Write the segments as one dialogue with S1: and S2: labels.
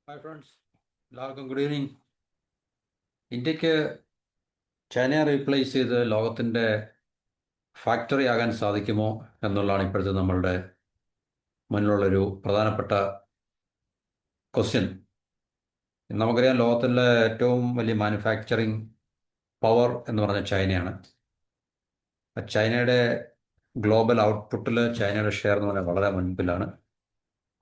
S1: Hi friends, എല്ലാവർക്കും good evening. ഇന്ത്യക്ക് ചൈനയെ റീപ്ലേസ് ചെയ്ത് ലോകത്തിൻ്റെ ഫാക്ടറി ആകാൻ സാധിക്കുമോ എന്നുള്ളതാണ് ഇപ്പോഴത്തെ നമ്മളുടെ മുന്നിലുള്ളൊരു പ്രധാനപ്പെട്ട ക്വസ്റ്റ്യൻ. നമുക്കറിയാം, ലോകത്തിലെ ഏറ്റവും വലിയ മാനുഫാക്ചറിങ് പവർ എന്ന് പറഞ്ഞ ചൈനയാണ്. ചൈനയുടെ ഗ്ലോബൽ ഔട്ട്പുട്ടിൽ ചൈനയുടെ ഷെയർ എന്ന് പറഞ്ഞാൽ വളരെ മുൻപിലാണ്.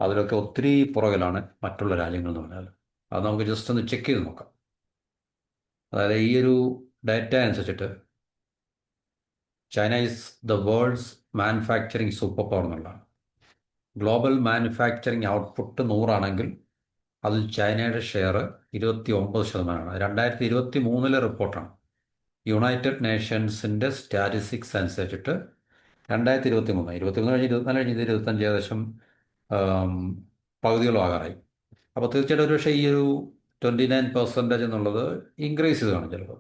S1: അതിലൊക്കെ ഒത്തിരി പുറകിലാണ് മറ്റുള്ള രാജ്യങ്ങൾ എന്ന് പറഞ്ഞാൽ. അത് നമുക്ക് ജസ്റ്റ് ഒന്ന് ചെക്ക് ചെയ്ത് നോക്കാം. അതായത് ഈ ഒരു ഡാറ്റ അനുസരിച്ചിട്ട് China is the world's manufacturing super power എന്നുള്ളതാണ്. ഗ്ലോബൽ മാനുഫാക്ചറിങ് ഔട്ട്പുട്ട് 100 അതിൽ ചൈനയുടെ ഷെയർ 29%. 2023 റിപ്പോർട്ടാണ്. യുണൈറ്റഡ് നേഷൻസിൻ്റെ സ്റ്റാറ്റിസ്റ്റിക്സ് അനുസരിച്ചിട്ട് 2023 കഴിഞ്ഞ് 24 കഴിഞ്ഞ് 25 ഏകദേശം ആം, പകുതിയോളം ആകാറായി. അപ്പോൾ തീർച്ചയായിട്ടും ഒരു പക്ഷേ ഈ ഒരു 29% എന്നുള്ളത് ഇൻക്രീസ് ചെയ്ത് കാണും ചിലപ്പോൾ.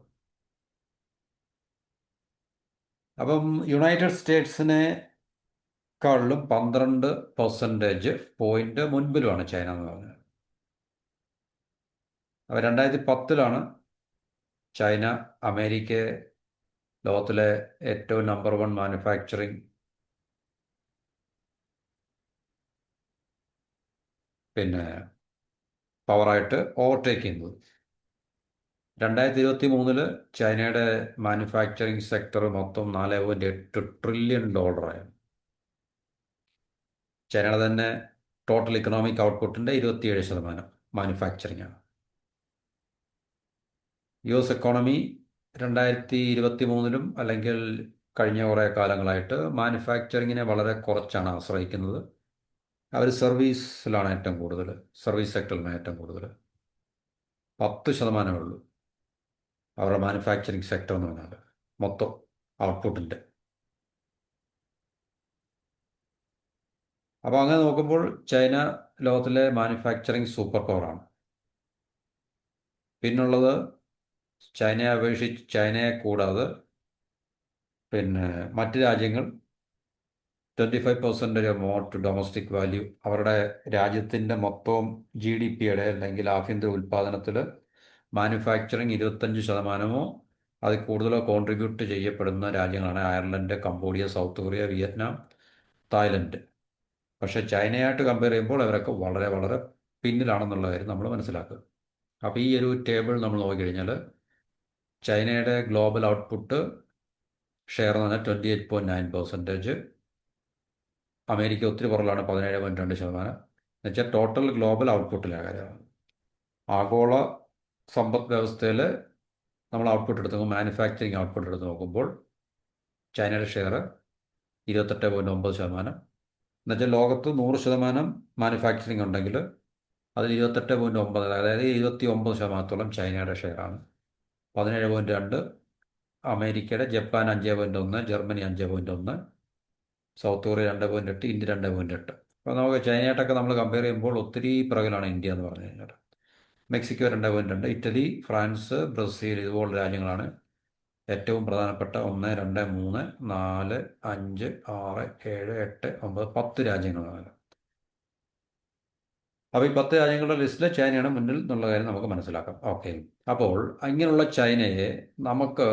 S1: അപ്പം യുണൈറ്റഡ് സ്റ്റേറ്റ്സിനെക്കാളിലും 12% പോയിന്റ് മുൻപിലുമാണ് ചൈന എന്ന് പറഞ്ഞത്. അപ്പോൾ 2010 ചൈന അമേരിക്കയെ ലോകത്തിലെ ഏറ്റവും നമ്പർ 1 മാനുഫാക്ചറിങ് പവറായിട്ട് ഓവർടേക്ക് ചെയ്യുന്നത്. 2023 ചൈനയുടെ മാനുഫാക്ചറിങ് സെക്ടർ മൊത്തം $4.8 ട്രില്യൺ. ചൈനയുടെ തന്നെ ടോട്ടൽ ഇക്കണോമിക് ഔട്ട്പുട്ടിൻ്റെ 27% മാനുഫാക്ചറിങ് ആണ്. US എക്കോണമി 2023 അല്ലെങ്കിൽ കഴിഞ്ഞ കുറേ കാലങ്ങളായിട്ട് മാനുഫാക്ചറിങ്ങിനെ വളരെ കുറച്ചാണ് ആശ്രയിക്കുന്നത്. അവർ സർവീസിലാണ് ഏറ്റവും കൂടുതൽ, സർവീസ് സെക്ടറിലാണ് ഏറ്റവും കൂടുതൽ. 10% ഉള്ളൂ അവരുടെ മാനുഫാക്ചറിങ് സെക്ടർ എന്ന് പറഞ്ഞാൽ മൊത്തം ഔട്ട്പുട്ടിൻ്റെ. അപ്പോൾ അങ്ങനെ നോക്കുമ്പോൾ ചൈന ലോകത്തിലെ മാനുഫാക്ചറിങ് സൂപ്പർ പവറാണ്. പിന്നുള്ളത് ചൈനയെ അപേക്ഷിച്ച്, ചൈനയെ കൂടാതെ മറ്റ് രാജ്യങ്ങൾ 25% മോർ ടു ഡൊമസ്റ്റിക് വാല്യൂ, അവരുടെ രാജ്യത്തിൻ്റെ മൊത്തം GDPയുടെ അല്ലെങ്കിൽ ആഭ്യന്തര ഉൽപ്പാദനത്തിൽ മാനുഫാക്ചറിങ് 25%, അതിൽ കൂടുതലോ കോൺട്രിബ്യൂട്ട് ചെയ്യപ്പെടുന്ന രാജ്യങ്ങളാണ് Ireland, Cambodia, south Korea, Vietnam, Thailand. പക്ഷേ ചൈനയായിട്ട് കമ്പയർ ചെയ്യുമ്പോൾ അവരൊക്കെ വളരെ വളരെ പിന്നിലാണെന്നുള്ള കാര്യം നമ്മൾ മനസ്സിലാക്കുക. അപ്പോൾ ഈ ഒരു ടേബിൾ നമ്മൾ നോക്കിക്കഴിഞ്ഞാൽ ചൈനയുടെ ഗ്ലോബൽ ഔട്ട്പുട്ട് ഷെയർ എന്ന് പറഞ്ഞാൽ 28.9%. അമേരിക്ക ഒത്തിരി പുറകിലാണ്, 17.2%. എന്നുവെച്ചാൽ ടോട്ടൽ ഗ്ലോബൽ ഔട്ട്പുട്ടിലെ കാര്യമാണ്. ആഗോള സമ്പദ് വ്യവസ്ഥയിൽ നമ്മൾ ഔട്ട്പുട്ട് എടുത്ത് മാനുഫാക്ചറിങ് ഔട്ട്പുട്ട് എടുത്ത് നോക്കുമ്പോൾ ചൈനയുടെ ഷെയർ 28.9%. എന്നുവെച്ചാൽ ലോകത്ത് 100% മാനുഫാക്ചറിങ് ഉണ്ടെങ്കിൽ അതിൽ 28.9, അതായത് 29%-ത്തോളം ചൈനയുടെ ഷെയറാണ്. 17.2 അമേരിക്കയുടെ, Japan 5.1, Germany 5.1, south Korea 2.8, India 2.8. അപ്പോൾ നമുക്ക് ചൈനയായിട്ടൊക്കെ നമ്മൾ കമ്പയർ ചെയ്യുമ്പോൾ ഒത്തിരി പുറകിലാണ് ഇന്ത്യ എന്ന് പറഞ്ഞു കഴിഞ്ഞാൽ. മെക്സിക്കോ 2.2, ഇറ്റലി, ഫ്രാൻസ്, ബ്രസീൽ ഇതുപോലുള്ള രാജ്യങ്ങളാണ് ഏറ്റവും പ്രധാനപ്പെട്ട 1, 2, 3, 4, 5, 6, 7, 8, 9, 10 രാജ്യങ്ങളാണ്. അപ്പോൾ ഈ 10 രാജ്യങ്ങളുടെ ലിസ്റ്റിൽ ചൈനയാണ് മുന്നിൽ എന്നുള്ള കാര്യം നമുക്ക് മനസ്സിലാക്കാം. ഓക്കെ, അപ്പോൾ ഇങ്ങനെയുള്ള ചൈനയെ നമുക്ക്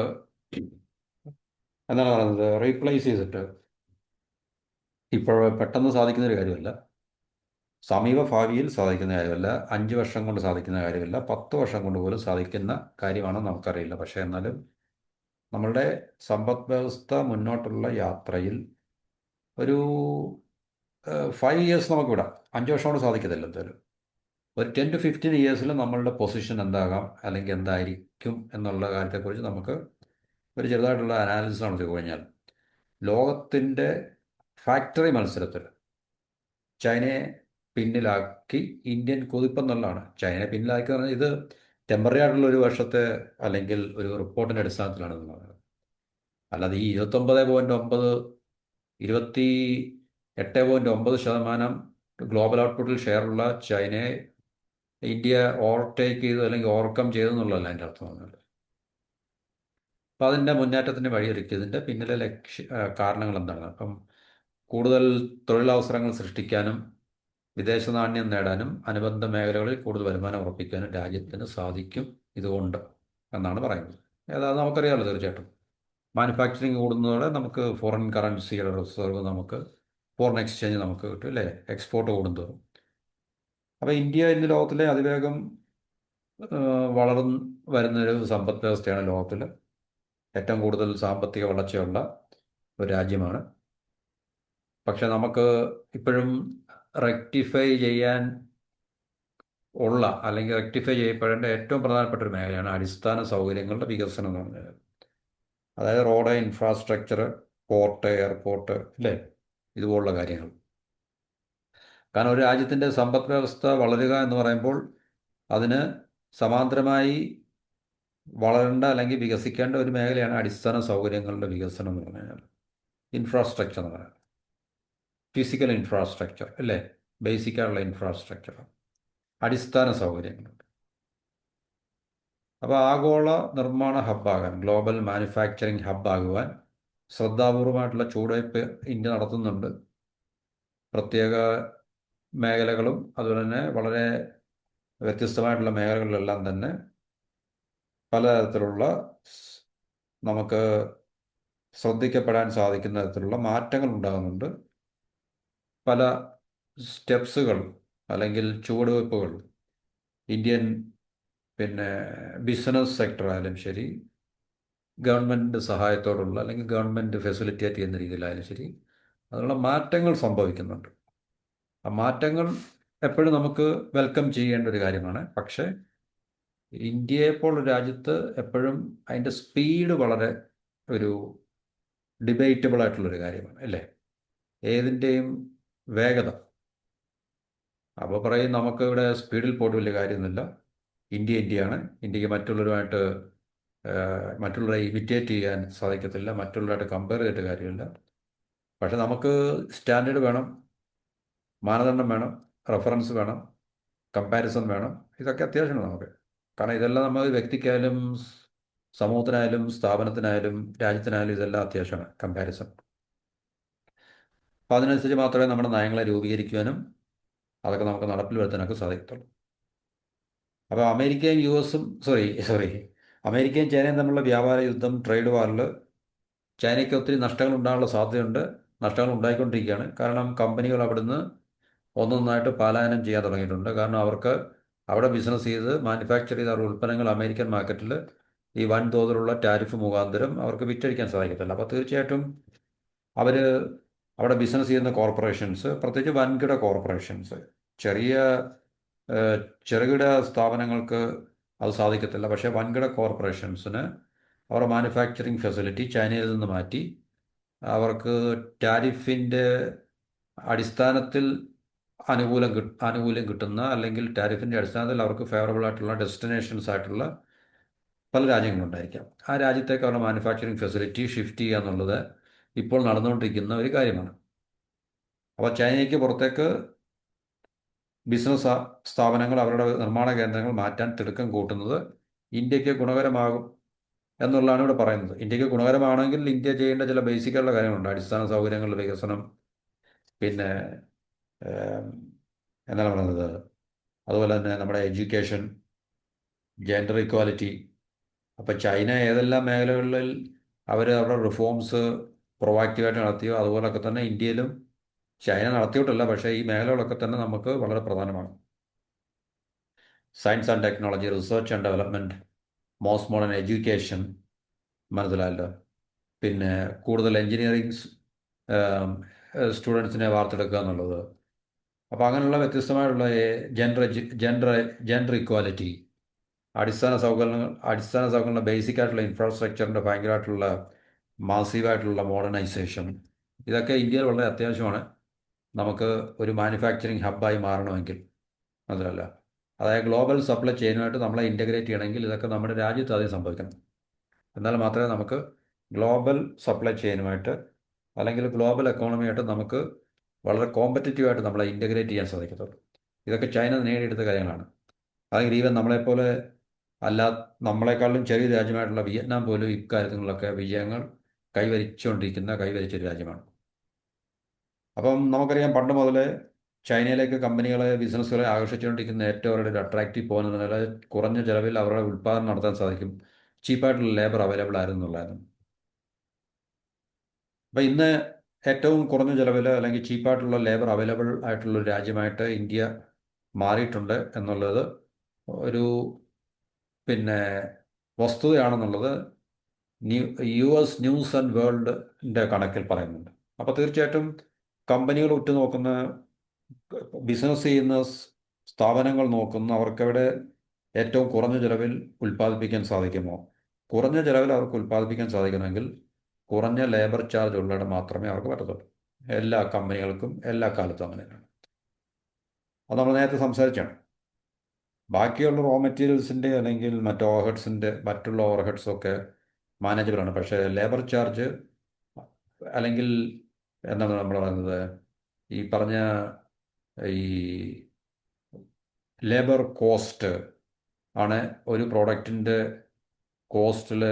S1: എന്താണ് പറയുന്നത്, റീപ്ലേസ് ചെയ്തിട്ട് ഇപ്പോൾ പെട്ടെന്ന് സാധിക്കുന്ന ഒരു കാര്യമല്ല, സമീപ ഭാവിയിൽ സാധിക്കുന്ന കാര്യമല്ല, 5 വർഷം കൊണ്ട് സാധിക്കുന്ന കാര്യമല്ല, 10 വർഷം കൊണ്ട് പോലും സാധിക്കുന്ന കാര്യമാണെന്ന് നമുക്കറിയില്ല. പക്ഷേ എന്നാലും നമ്മളുടെ സമ്പദ് വ്യവസ്ഥ മുന്നോട്ടുള്ള യാത്രയിൽ ഒരു 5 ഇയേഴ്സ് നമുക്ക് വിടാം. 5 വർഷം കൊണ്ട് സാധിക്കത്തില്ല എന്തായാലും. ഒരു 10 to 15 ഇയേഴ്സിൽ നമ്മളുടെ പൊസിഷൻ എന്താകാം അല്ലെങ്കിൽ എന്തായിരിക്കും എന്നുള്ള കാര്യത്തെക്കുറിച്ച് നമുക്ക് ഒരു ചെറുതായിട്ടുള്ള അനാലിസിസ് നടത്തി കഴിഞ്ഞാൽ ലോകത്തിൻ്റെ ഫാക്ടറി മത്സരത്തിൽ ചൈനയെ പിന്നിലാക്കി ഇന്ത്യൻ കുതിപ്പെന്നുള്ളതാണ്. ചൈനയെ പിന്നിലാക്കി പറഞ്ഞാൽ ഇത് ടെമ്പററി ആയിട്ടുള്ള ഒരു വർഷത്തെ അല്ലെങ്കിൽ ഒരു റിപ്പോർട്ടിൻ്റെ അടിസ്ഥാനത്തിലാണ് ഇത് പറയുന്നത്. അല്ലാതെ ഈ 29.9, 28.9% ഗ്ലോബൽ ഔട്ട്പുട്ടിൽ ഷെയറുള്ള ചൈനയെ ഇന്ത്യ ഓവർടേക്ക് ചെയ്തു അല്ലെങ്കിൽ ഓവർകം ചെയ്തു എന്നുള്ളതല്ല എൻ്റെ അർത്ഥം പറഞ്ഞത്. അപ്പോൾ അതിൻ്റെ മുന്നേറ്റത്തിന് വഴിയൊരുക്കിയതിൻ്റെ പിന്നിലെ കാരണങ്ങൾ എന്താണ്? അപ്പം കൂടുതൽ തൊഴിലവസരങ്ങൾ സൃഷ്ടിക്കാനും വിദേശ നാണ്യം നേടാനും അനുബന്ധ മേഖലകളിൽ കൂടുതൽ വരുമാനം ഉറപ്പിക്കാനും രാജ്യത്തിന് സാധിക്കും ഇതുകൊണ്ട് എന്നാണ് പറയുന്നത്. ഏതായാലും നമുക്കറിയാമല്ലോ തീർച്ചയായിട്ടും. മാനുഫാക്ചറിങ് കൂടുന്നതോടെ നമുക്ക് ഫോറിൻ കറൻസിയുടെ റിസർവ് നമുക്ക് ഫോറിൻ എക്സ്ചേഞ്ച് നമുക്ക് കിട്ടും അല്ലേ, എക്സ്പോർട്ട് കൂടുന്തോറും. അപ്പോൾ ഇന്ത്യ ഇന്ന് ലോകത്തിലെ അതിവേഗം വളർന്ന് വരുന്നൊരു സമ്പദ് വ്യവസ്ഥയാണ്. ലോകത്തിൽ ഏറ്റവും കൂടുതൽ സാമ്പത്തിക വളർച്ചയുള്ള ഒരു രാജ്യമാണ്. പക്ഷെ നമുക്ക് ഇപ്പോഴും റെക്ടിഫൈ ചെയ്യാൻ ഉള്ള അല്ലെങ്കിൽ റെക്ടിഫൈ ചെയ്യപ്പെടേണ്ട ഏറ്റവും പ്രധാനപ്പെട്ട ഒരു മേഖലയാണ് അടിസ്ഥാന സൗകര്യങ്ങളുടെ വികസനം എന്ന് പറഞ്ഞത്. അതായത് റോഡ്, ഇൻഫ്രാസ്ട്രക്ചർ, പോർട്ട്, എയർപോർട്ട് അല്ലേ, ഇതുപോലുള്ള കാര്യങ്ങൾ. കാരണം ഒരു രാജ്യത്തിൻ്റെ സമ്പദ് വ്യവസ്ഥ വളരുക എന്ന് പറയുമ്പോൾ അതിന് സമാന്തരമായി വളരേണ്ട അല്ലെങ്കിൽ വികസിക്കേണ്ട ഒരു മേഖലയാണ് അടിസ്ഥാന സൗകര്യങ്ങളുടെ വികസനം എന്ന് പറഞ്ഞു കഴിഞ്ഞാൽ. ഇൻഫ്രാസ്ട്രക്ചർ എന്ന് പറയുന്നത് ഫിസിക്കൽ ഇൻഫ്രാസ്ട്രക്ചർ അല്ലേ, ബേസിക്കായുള്ള ഇൻഫ്രാസ്ട്രക്ചർ, അടിസ്ഥാന സൗകര്യങ്ങളുണ്ട്. അപ്പോൾ ആഗോള നിർമ്മാണ ഹബ്ബാകാൻ, ഗ്ലോബൽ മാനുഫാക്ചറിങ് ഹബ്ബാകുവാൻ ശ്രദ്ധാപൂർവമായിട്ടുള്ള ചുവടുവയ്പ് ഇന്ത്യ നടത്തുന്നുണ്ട്. പ്രത്യേക മേഖലകളും അതുപോലെ തന്നെ വളരെ വ്യത്യസ്തമായിട്ടുള്ള മേഖലകളിലെല്ലാം തന്നെ പലതരത്തിലുള്ള നമുക്ക് ശ്രദ്ധിക്കപ്പെടാൻ സാധിക്കുന്ന തരത്തിലുള്ള മാറ്റങ്ങൾ ഉണ്ടാകുന്നുണ്ട്. പല സ്റ്റെപ്സുകൾ അല്ലെങ്കിൽ ചുവടുവയ്പ്പുകൾ ഇന്ത്യൻ ബിസിനസ് സെക്ടർ ആയാലും ശരി, ഗവൺമെൻറ് സഹായത്തോടുള്ള അല്ലെങ്കിൽ ഗവൺമെൻറ് ഫെസിലിറ്റേറ്റ് ചെയ്യുന്ന രീതിയിലായാലും ശരി, അതിനുള്ള മാറ്റങ്ങൾ സംഭവിക്കുന്നുണ്ട്. ആ മാറ്റങ്ങൾ എപ്പോഴും നമുക്ക് വെൽക്കം ചെയ്യേണ്ട ഒരു കാര്യമാണ്. പക്ഷേ ഇന്ത്യയെപ്പോലുള്ള രാജ്യത്ത് എപ്പോഴും അതിൻ്റെ സ്പീഡ് വളരെ ഒരു ഡിബേറ്റബിൾ ആയിട്ടുള്ളൊരു കാര്യമാണ് അല്ലേ, ഏതിൻ്റെയും വേഗത. അപ്പോൾ പറയും നമുക്ക് ഇവിടെ സ്പീഡിൽ പോയിട്ട് വലിയ കാര്യമൊന്നുമില്ല, ഇന്ത്യയാണ്, ഇന്ത്യക്ക് മറ്റുള്ളവരെ ഇമിറ്റേറ്റ് ചെയ്യാൻ സാധിക്കത്തില്ല, മറ്റുള്ളവരായിട്ട് കമ്പയർ ചെയ്തിട്ട് കാര്യമില്ല. പക്ഷെ നമുക്ക് സ്റ്റാൻഡേർഡ് വേണം, മാനദണ്ഡം വേണം, റെഫറൻസ് വേണം, കമ്പാരിസൺ വേണം. ഇതൊക്കെ അത്യാവശ്യമാണ് നമുക്ക്. കാരണം ഇതെല്ലാം നമ്മൾ വ്യക്തിക്കായാലും സമൂഹത്തിനായാലും സ്ഥാപനത്തിനായാലും രാജ്യത്തിനായാലും ഇതെല്ലാം അത്യാവശ്യമാണ്, കമ്പാരിസൺ. അപ്പോൾ അതിനനുസരിച്ച് മാത്രമേ നമ്മുടെ നയങ്ങളെ രൂപീകരിക്കുവാനും അതൊക്കെ നമുക്ക് നടപ്പിൽ വരുത്താനൊക്കെ സാധിക്കത്തുള്ളൂ. അപ്പോൾ അമേരിക്കയും യു എസും അമേരിക്കയും ചൈനയും തമ്മിലുള്ള വ്യാപാര യുദ്ധം, ട്രേഡ് വാറിൽ ചൈനയ്ക്ക് ഒത്തിരി നഷ്ടങ്ങൾ ഉണ്ടാകാനുള്ള സാധ്യതയുണ്ട്. നഷ്ടങ്ങൾ ഉണ്ടായിക്കൊണ്ടിരിക്കുകയാണ്. കാരണം കമ്പനികൾ അവിടുന്ന് ഒന്നൊന്നായിട്ട് പലായനം ചെയ്യാൻ തുടങ്ങിയിട്ടുണ്ട്. കാരണം അവർക്ക് അവിടെ ബിസിനസ് ചെയ്ത് മാനുഫാക്ചർ ചെയ്ത അവരുടെ ഉൽപ്പന്നങ്ങൾ അമേരിക്കൻ മാർക്കറ്റിൽ ഈ വൻതോതിലുള്ള ടാരിഫ് മുഖാന്തരം അവർക്ക് വിറ്റഴിക്കാൻ സാധിക്കത്തില്ല. അപ്പോൾ തീർച്ചയായിട്ടും അവർ അവിടെ ബിസിനസ് ചെയ്യുന്ന കോർപ്പറേഷൻസ്, പ്രത്യേകിച്ച് വൻകിട കോർപ്പറേഷൻസ്, ചെറുകിട സ്ഥാപനങ്ങൾക്ക് അത് സാധിക്കത്തില്ല. പക്ഷേ വൻകിട കോർപ്പറേഷൻസിന് അവരുടെ മാനുഫാക്ചറിങ് ഫെസിലിറ്റി ചൈനയിൽ നിന്ന് മാറ്റി അവർക്ക് ടാരിഫിൻ്റെ അടിസ്ഥാനത്തിൽ ആനുകൂല്യം കിട്ടുന്ന അല്ലെങ്കിൽ ടാരിഫിൻ്റെ അടിസ്ഥാനത്തിൽ അവർക്ക് ഫേവറബിൾ ആയിട്ടുള്ള ഡെസ്റ്റിനേഷൻസ് ആയിട്ടുള്ള പല രാജ്യങ്ങളുണ്ടായിരിക്കാം. ആ രാജ്യത്തേക്ക് അവരുടെ മാനുഫാക്ചറിങ് ഫെസിലിറ്റി ഷിഫ്റ്റ് ചെയ്യുക എന്നുള്ളത് ഇപ്പോൾ നടന്നുകൊണ്ടിരിക്കുന്ന ഒരു കാര്യമാണ്. അപ്പോൾ ചൈനയ്ക്ക് പുറത്തേക്ക് ബിസിനസ് സ്ഥാപനങ്ങൾ അവരുടെ നിർമ്മാണ കേന്ദ്രങ്ങൾ മാറ്റാൻ തിടുക്കം കൂട്ടുന്നത് ഇന്ത്യക്ക് ഗുണകരമാകും എന്നുള്ളതാണ് ഇവിടെ പറയുന്നത്. ഇന്ത്യക്ക് ഗുണകരമാണെങ്കിൽ ഇന്ത്യ ചെയ്യേണ്ട ചില ബേസിക്കായിട്ടുള്ള കാര്യങ്ങളുണ്ട്. അടിസ്ഥാന സൗകര്യങ്ങളുടെ വികസനം, പിന്നെ എന്താണ് പറയുന്നത്, അതുപോലെ തന്നെ നമ്മുടെ എഡ്യൂക്കേഷൻ, ജെൻഡർ ഇക്വാലിറ്റി. അപ്പോൾ ചൈന ഏതെല്ലാം മേഖലകളിൽ അവരുടെ റിഫോംസ് പ്രൊവാക്റ്റീവായിട്ട് നടത്തിയോ അതുപോലൊക്കെ തന്നെ ഇന്ത്യയിലും ചൈന നടത്തിയിട്ടില്ല. പക്ഷേ ഈ മേഖലകളൊക്കെ തന്നെ നമുക്ക് വളരെ പ്രധാനമാണ്. Science and technology, research and development, most modern education, മനസ്സിലായല്ലോ. പിന്നെ കൂടുതൽ എൻജിനീയറിംഗ് സ്റ്റുഡൻസിനെ വാർത്തെടുക്കുക എന്നുള്ളത്. അപ്പോൾ അങ്ങനെയുള്ള വ്യത്യസ്തമായിട്ടുള്ള ജെൻഡർ ഇക്വാലിറ്റി, അടിസ്ഥാന സൗകര്യങ്ങളുടെ ബേസിക് ആയിട്ടുള്ള ഇൻഫ്രാസ്ട്രക്ചറിൻ്റെ ഭയങ്കരമായിട്ടുള്ള മാസീവായിട്ടുള്ള മോഡേണൈസേഷൻ, ഇതൊക്കെ ഇന്ത്യയിൽ വളരെ അത്യാവശ്യമാണ് നമുക്ക് ഒരു മാനുഫാക്ചറിങ് ഹബ്ബായി മാറണമെങ്കിൽ. അതല്ല, അതായത് ഗ്ലോബൽ സപ്ലൈ ചെയിനുമായിട്ട് നമ്മളെ ഇൻ്റഗ്രേറ്റ് ചെയ്യണമെങ്കിൽ ഇതൊക്കെ നമ്മുടെ രാജ്യത്ത് ആദ്യം സംഭവിക്കണം. എന്നാൽ മാത്രമേ നമുക്ക് ഗ്ലോബൽ സപ്ലൈ ചെയിനുമായിട്ട് അല്ലെങ്കിൽ ഗ്ലോബൽ എക്കോണമിയായിട്ട് നമുക്ക് വളരെ കോമ്പറ്റീറ്റീവായിട്ട് നമ്മളെ ഇൻ്റഗ്രേറ്റ് ചെയ്യാൻ സാധിക്കത്തുള്ളൂ. ഇതൊക്കെ ചൈന നേടിയെടുത്ത കാര്യങ്ങളാണ്. അല്ലെങ്കിൽ ഈവൻ നമ്മളെപ്പോലെ നമ്മളെക്കാളും ചെറിയ രാജ്യമായിട്ടുള്ള വിയറ്റ്നാം പോലും ഇക്കാര്യങ്ങളിലൊക്കെ വിജയങ്ങൾ കൈവരിച്ചൊരു രാജ്യമാണ്. അപ്പം നമുക്കറിയാം, പണ്ട് മുതലേ ചൈനയിലേക്ക് കമ്പനികളെ ബിസിനസ്സുകളെ ആകർഷിച്ചുകൊണ്ടിരിക്കുന്ന ഏറ്റവും അവരുടെ ഒരു അട്രാക്റ്റീവ് പോയിന്റ് എന്ന് പറഞ്ഞാൽ കുറഞ്ഞ ചിലവിൽ അവരുടെ ഉൽപ്പാദനം നടത്താൻ സാധിക്കും, ചീപ്പായിട്ടുള്ള ലേബർ അവൈലബിൾ ആയിരുന്നു എന്നുള്ളതായിരുന്നു. അപ്പം ഇന്ന് ഏറ്റവും കുറഞ്ഞ ചിലവിൽ അല്ലെങ്കിൽ ചീപ്പായിട്ടുള്ള ലേബർ അവൈലബിൾ ആയിട്ടുള്ള ഒരു രാജ്യമായിട്ട് ഇന്ത്യ മാറിയിട്ടുണ്ട് എന്നുള്ളത് ഒരു പിന്നെ വസ്തുതയാണെന്നുള്ളത് new U S news and വേൾഡിൻ്റെ കണക്കിൽ പറയുന്നുണ്ട്. അപ്പോൾ തീർച്ചയായിട്ടും കമ്പനികൾ ഉറ്റുനോക്കുന്ന, ബിസിനസ് ചെയ്യുന്ന സ്ഥാപനങ്ങൾ നോക്കുന്ന, അവർക്കവിടെ ഏറ്റവും കുറഞ്ഞ ചിലവിൽ ഉൽപ്പാദിപ്പിക്കാൻ സാധിക്കുമോ? കുറഞ്ഞ ചിലവിൽ അവർക്ക് ഉൽപ്പാദിപ്പിക്കാൻ സാധിക്കണമെങ്കിൽ കുറഞ്ഞ ലേബർ ചാർജ് ഉള്ളിടം മാത്രമേ അവർക്ക് പറ്റത്തുള്ളൂ. എല്ലാ കമ്പനികൾക്കും എല്ലാ കാലത്തും അങ്ങനെയാണ്. അത് നമ്മൾ നേരത്തെ സംസാരിച്ചാണ്. ബാക്കിയുള്ള റോ മെറ്റീരിയൽസിൻ്റെ അല്ലെങ്കിൽ മറ്റ് ഓവർഹെഡ്സിൻ്റെ മറ്റുള്ള ഓവർഹെഡ്സൊക്കെ മാനേജബിളാണ്. പക്ഷേ ലേബർ ചാർജ് അല്ലെങ്കിൽ എന്താണ് നമ്മൾ പറയുന്നത്, ഈ പറഞ്ഞ ഈ ലേബർ കോസ്റ്റ് ആണ് ഒരു പ്രോഡക്റ്റിൻ്റെ കോസ്റ്റിൽ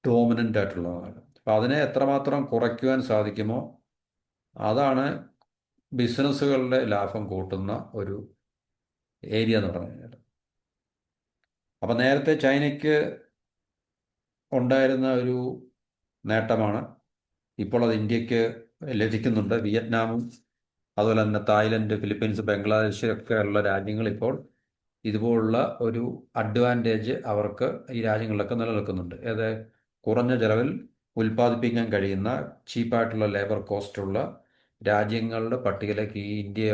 S1: ഡോമിനൻ്റ് ആയിട്ടുള്ളതാണ്. അപ്പം അതിനെ എത്രമാത്രം കുറയ്ക്കുവാൻ സാധിക്കുമോ അതാണ് ബിസിനസ്സുകളുടെ ലാഭം കൂട്ടുന്ന ഒരു ഏരിയ എന്ന് പറഞ്ഞു കഴിഞ്ഞാൽ. അപ്പം നേരത്തെ ചൈനയ്ക്ക് ഉണ്ടായിരുന്ന ഒരു നേട്ടമാണ് ഇപ്പോൾ അത് ഇന്ത്യക്ക് ലഭിക്കുന്നുണ്ട്. വിയറ്റ്നാമും അതുപോലെ തന്നെ തായ്ലൻഡ്, ഫിലിപ്പീൻസ്, ബംഗ്ലാദേശ് ഒക്കെ ഉള്ള രാജ്യങ്ങൾ ഇപ്പോൾ ഇതുപോലുള്ള ഒരു അഡ്വാൻറ്റേജ് അവർക്ക് ഈ രാജ്യങ്ങളിലൊക്കെ നിലനിൽക്കുന്നുണ്ട്. ഏത് കുറഞ്ഞ ചിലവിൽ ഉൽപ്പാദിപ്പിക്കാൻ കഴിയുന്ന ചീപ്പായിട്ടുള്ള ലേബർ കോസ്റ്റുള്ള രാജ്യങ്ങളുടെ പട്ടികയിലേക്ക് ഈ ഇന്ത്യ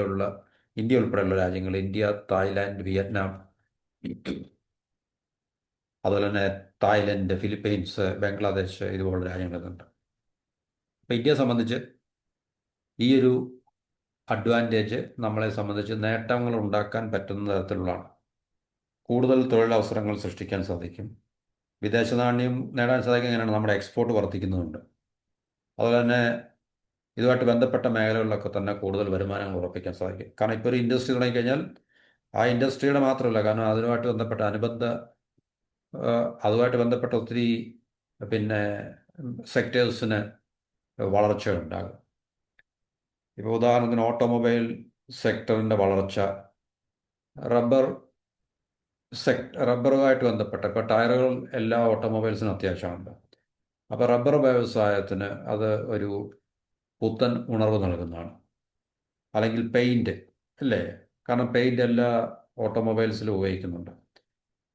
S1: ഉൾപ്പെടെയുള്ള രാജ്യങ്ങൾ, ഇന്ത്യ, തായ്ലാൻഡ്, വിയറ്റ്നാം, അതുപോലെ തന്നെ തായ്ലൻഡ്, ഫിലിപ്പീൻസ്, ബംഗ്ലാദേശ് ഇതുപോലുള്ള രാജ്യങ്ങളുണ്ട്. അപ്പം ഇന്ത്യയെ സംബന്ധിച്ച് ഈ ഒരു അഡ്വാൻറ്റേജ് നമ്മളെ സംബന്ധിച്ച് നേട്ടങ്ങൾ ഉണ്ടാക്കാൻ പറ്റുന്ന തരത്തിലുള്ളതാണ്. കൂടുതൽ തൊഴിലവസരങ്ങൾ സൃഷ്ടിക്കാൻ സാധിക്കും. വിദേശ നാണ്യം നേടാൻ സാധിക്കും. എങ്ങനെയാണ് നമ്മുടെ എക്സ്പോർട്ട് വർദ്ധിക്കുന്നുണ്ട്. അതുപോലെ തന്നെ ഇതുമായിട്ട് ബന്ധപ്പെട്ട മേഖലകളിലൊക്കെ തന്നെ കൂടുതൽ വരുമാനങ്ങൾ ഉറപ്പിക്കാൻ സാധിക്കും. കാരണം ഇപ്പോൾ ഒരു ഇൻഡസ്ട്രി തുടങ്ങിക്കഴിഞ്ഞാൽ ആ ഇൻഡസ്ട്രിയുടെ മാത്രമല്ല, കാരണം അതുമായിട്ട് ബന്ധപ്പെട്ട ഒത്തിരി പിന്നെ സെക്ടേഴ്സിന് വളർച്ച ഉണ്ടാകും. ഇപ്പോൾ ഉദാഹരണത്തിന് ഓട്ടോമൊബൈൽ സെക്ടറിൻ്റെ വളർച്ച, റബ്ബർ റബ്ബറുമായിട്ട് ബന്ധപ്പെട്ട ഇപ്പോൾ ടയറുകൾ എല്ലാ ഓട്ടോമൊബൈൽസിനും അത്യാവശ്യമുണ്ട്. അപ്പോൾ റബ്ബർ വ്യവസായത്തിന് അത് ഒരു പുത്തൻ ഉണർവ് നൽകുന്നതാണ്. അല്ലെങ്കിൽ പെയിൻറ്, അല്ലേ? കാരണം പെയിൻറ് എല്ലാ ഓട്ടോമൊബൈൽസിലും ഉപയോഗിക്കുന്നുണ്ട്.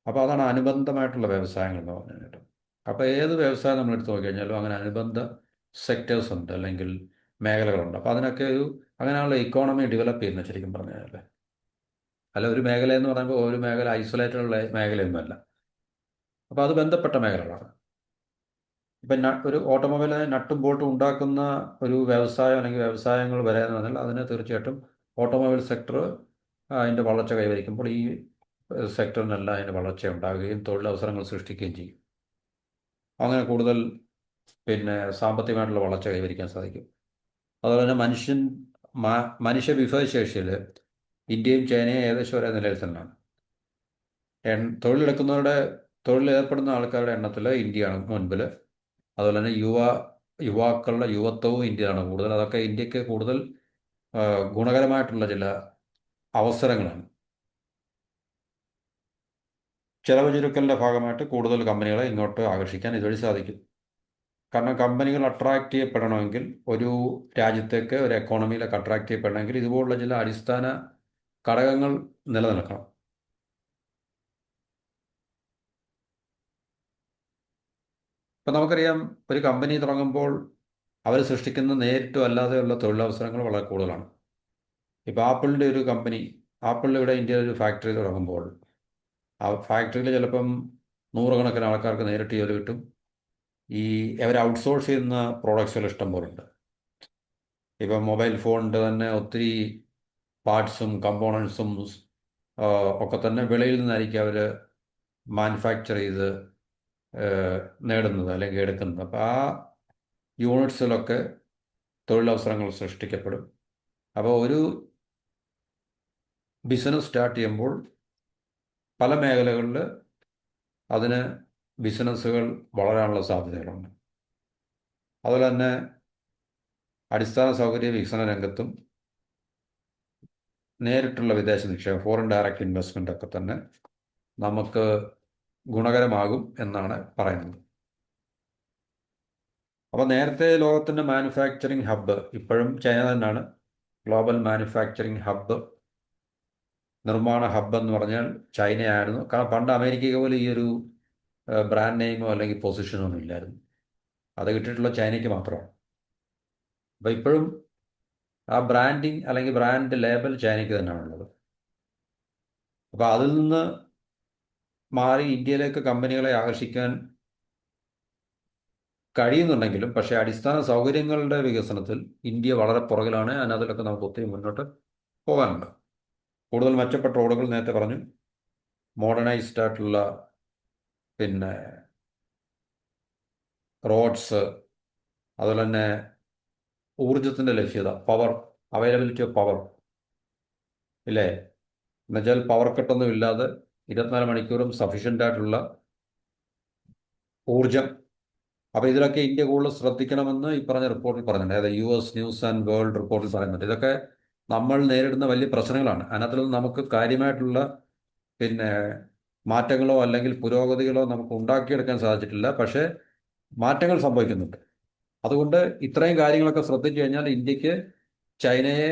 S1: അപ്പോൾ അതാണ് അനുബന്ധമായിട്ടുള്ള വ്യവസായങ്ങൾ എന്ന് പറഞ്ഞു കഴിഞ്ഞിട്ട്. അപ്പോൾ ഏത് വ്യവസായം നമ്മൾ എടുത്ത് നോക്കിക്കഴിഞ്ഞാലും അങ്ങനെ അനുബന്ധ സെക്ടേഴ്സ് ഉണ്ട്, അല്ലെങ്കിൽ മേഖലകളുണ്ട്. അപ്പോൾ അതിനൊക്കെ അങ്ങനെയുള്ള ഇക്കോണമി ഡെവലപ്പ് ചെയ്യുന്നത് ശരിക്കും പറഞ്ഞു കഴിഞ്ഞാൽ. അല്ല, ഒരു മേഖല എന്ന് പറയുമ്പോൾ ഒരു മേഖല ഐസൊലേറ്റഡ് ഉള്ള മേഖലയൊന്നുമല്ല. അപ്പോൾ അത് ബന്ധപ്പെട്ട മേഖലകളാണ്. ഇപ്പം ഒരു ഓട്ടോമൊബൈൽ നട്ടും ബോൾട്ടും ഉണ്ടാക്കുന്ന ഒരു വ്യവസായം അല്ലെങ്കിൽ വ്യവസായങ്ങൾ വരെ എന്ന് പറഞ്ഞാൽ അതിന് തീർച്ചയായിട്ടും ഓട്ടോമൊബൈൽ സെക്ടർ അതിൻ്റെ വളർച്ച കൈവരിക്കുമ്പോൾ ഈ സെക്ടറിനെല്ലാം അതിൻ്റെ വളർച്ച ഉണ്ടാകുകയും തൊഴിലവസരങ്ങൾ സൃഷ്ടിക്കുകയും ചെയ്യും. അങ്ങനെ കൂടുതൽ സാമ്പത്തികമായിട്ടുള്ള വളർച്ച കൈവരിക്കാൻ സാധിക്കും. അതുപോലെ തന്നെ മനുഷ്യ വിഭവശേഷിയിൽ ഇന്ത്യയും ചൈനയും ഏകദേശം ഒരേ നിലയിൽ തന്നെയാണ്. തൊഴിലേർപ്പെടുന്ന ആൾക്കാരുടെ എണ്ണത്തിൽ ഇന്ത്യയാണ് മുൻപിൽ. അതുപോലെ തന്നെ യുവാക്കളുടെ യുവത്വവും ഇന്ത്യയാണ് കൂടുതൽ. അതൊക്കെ ഇന്ത്യക്ക് കൂടുതൽ ഗുണകരമായിട്ടുള്ള ചില അവസരങ്ങളാണ്. ചെലവ് ചുരുക്കലിൻ്റെ ഭാഗമായിട്ട് കൂടുതൽ കമ്പനികളെ ഇങ്ങോട്ട് ആകർഷിക്കാൻ ഇതുവഴി സാധിക്കും. കാരണം കമ്പനികൾ അട്രാക്റ്റ് ചെയ്യപ്പെടണമെങ്കിൽ, ഒരു രാജ്യത്തേക്ക് ഒരു എക്കോണമിയിലേക്ക് അട്രാക്റ്റ് ചെയ്യപ്പെടണമെങ്കിൽ ഇതുപോലുള്ള ചില അടിസ്ഥാന ഘടകങ്ങൾ നിലനിൽക്കണം. ഇപ്പം നമുക്കറിയാം, ഒരു കമ്പനി തുടങ്ങുമ്പോൾ അവർ സൃഷ്ടിക്കുന്ന നേരിട്ടും അല്ലാതെയുള്ള തൊഴിലവസരങ്ങൾ വളരെ കൂടുതലാണ്. ഇപ്പോൾ ആപ്പിളിൻ്റെ ഒരു കമ്പനി, ആപ്പിൾ ഇവിടെ ഇന്ത്യയിൽ ഒരു ഫാക്ടറി തുടങ്ങുമ്പോൾ ആ ഫാക്ടറിയിൽ ചിലപ്പം നൂറുകണക്കിന് ആൾക്കാർക്ക് നേരിട്ട് ജോലി കിട്ടും. അവർ ഔട്ട്സോഴ്സ് ചെയ്യുന്ന പ്രോഡക്ട്സുകൾ ഇഷ്ടം പോലുണ്ട്. ഇപ്പം മൊബൈൽ ഫോണിൻ്റെ തന്നെ ഒത്തിരി പാർട്സും കമ്പോണൻസും ഒക്കെ തന്നെ വെളിയിൽ നിന്നായിരിക്കും അവർ മാനുഫാക്ചർ ചെയ്ത് നേടുന്നത് അല്ലെങ്കിൽ എടുക്കുന്നത്. അപ്പോൾ ആ യൂണിറ്റ്സിലൊക്കെ തൊഴിലവസരങ്ങൾ സൃഷ്ടിക്കപ്പെടും. അപ്പോൾ ഒരു ബിസിനസ് സ്റ്റാർട്ട് ചെയ്യുമ്പോൾ പല മേഖലകളിൽ അതിന് ബിസിനസ്സുകൾ വളരാനുള്ള സാധ്യതകളുണ്ട്. അതുപോലെ തന്നെ അടിസ്ഥാന സൗകര്യ വികസന രംഗത്തും നേരിട്ടുള്ള വിദേശ നിക്ഷേപം, ഫോറിൻ ഡയറക്റ്റ് ഇൻവെസ്റ്റ്മെൻ്റ് ഒക്കെ തന്നെ നമുക്ക് ഗുണകരമാകും എന്നാണ് പറയുന്നത്. അപ്പോൾ നേരത്തെ ലോകത്തിൻ്റെ മാനുഫാക്ചറിങ് ഹബ്ബ് ഇപ്പോഴും ചൈന തന്നെയാണ്. ഗ്ലോബൽ മാനുഫാക്ചറിങ് ഹബ്ബ്, നിർമ്മാണ ഹബ്ബ് എന്ന് പറഞ്ഞാൽ ചൈനയായിരുന്നു. കാരണം പണ്ട് അമേരിക്കയ്ക്ക് പോലും ഈ ഒരു ബ്രാൻഡ് നെയിമോ അല്ലെങ്കിൽ പൊസിഷനോ ഒന്നും ഇല്ലായിരുന്നു. അത് കിട്ടിയിട്ടുള്ള ചൈനയ്ക്ക് മാത്രമാണ്. അപ്പോൾ ഇപ്പോഴും ആ ബ്രാൻഡിങ് അല്ലെങ്കിൽ ബ്രാൻഡ് ലേബൽ ചൈനയ്ക്ക് തന്നെയാണുള്ളത്. അപ്പോൾ അതിൽ നിന്ന് മാറി ഇന്ത്യയിലേക്ക് കമ്പനികളെ ആകർഷിക്കാൻ കഴിയുന്നുണ്ടെങ്കിലും, പക്ഷേ അടിസ്ഥാന സൗകര്യങ്ങളുടെ വികസനത്തിൽ ഇന്ത്യ വളരെ പുറകിലാണ്. അതിനകത്തൊക്കെ നമുക്ക് ഒത്തിരി മുന്നോട്ട് പോകാനുണ്ട്. കൂടുതൽ മെച്ചപ്പെട്ട റോഡുകൾ നേരത്തെ പറഞ്ഞു, മോഡേണൈസ്ഡ് ആയിട്ടുള്ള പിന്നെ റോഡ്സ്, അതുപോലെ തന്നെ ഊർജത്തിൻ്റെ ലഭ്യത, പവർ, അവൈലബിലിറ്റി ഓഫ് പവർ ഇല്ലേ, എന്നുവെച്ചാൽ പവർ കട്ടൊന്നും ഇല്ലാതെ 24 മണിക്കൂറും സഫീഷ്യൻ്റ് ആയിട്ടുള്ള ഊർജം. അപ്പോൾ ഇതിലൊക്കെ ഇന്ത്യ കൂടുതൽ ശ്രദ്ധിക്കണമെന്ന് ഈ പറഞ്ഞ റിപ്പോർട്ടിൽ പറയുന്നുണ്ട്. അതായത് US ന്യൂസ് ആൻഡ് വേൾഡ് റിപ്പോർട്ടിൽ പറയുന്നുണ്ട്. ഇതൊക്കെ നമ്മൾ നേരിടുന്ന വലിയ പ്രശ്നങ്ങളാണ്. അതിനകത്തൊന്നും നമുക്ക് കാര്യമായിട്ടുള്ള പിന്നെ മാറ്റങ്ങളോ അല്ലെങ്കിൽ പുരോഗതികളോ നമുക്ക് ഉണ്ടാക്കിയെടുക്കാൻ സാധിച്ചിട്ടില്ല. പക്ഷേ മാറ്റങ്ങൾ സംഭവിക്കുന്നുണ്ട്. അതുകൊണ്ട് ഇത്രയും കാര്യങ്ങളൊക്കെ ശ്രദ്ധിച്ചു കഴിഞ്ഞാൽ ഇന്ത്യക്ക് ചൈനയെ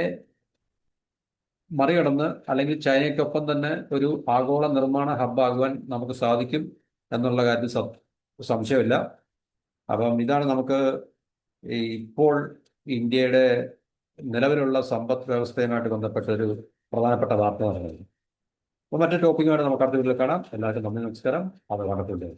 S1: മറികടന്ന് അല്ലെങ്കിൽ ചൈനയ്ക്കൊപ്പം തന്നെ ഒരു ആഗോള നിർമ്മാണ ഹബ്ബാകുവാൻ നമുക്ക് സാധിക്കും എന്നുള്ള കാര്യത്തിൽ സംശയമില്ല. അപ്പം ഇതാണ് നമുക്ക് ഇപ്പോൾ ഇന്ത്യയുടെ നിലവിലുള്ള സമ്പദ് വ്യവസ്ഥയുമായിട്ട് ബന്ധപ്പെട്ട ഒരു പ്രധാനപ്പെട്ട വാർത്ത പറയുന്നത്. അപ്പോൾ മറ്റൊരു ടോപ്പിക്കുമായിട്ട് നമുക്ക് അടുത്ത വീട്ടിൽ കാണാം. എല്ലാവർക്കും നന്ദി, നമസ്കാരം. അത് കണ്ടിട്ടുണ്ട്.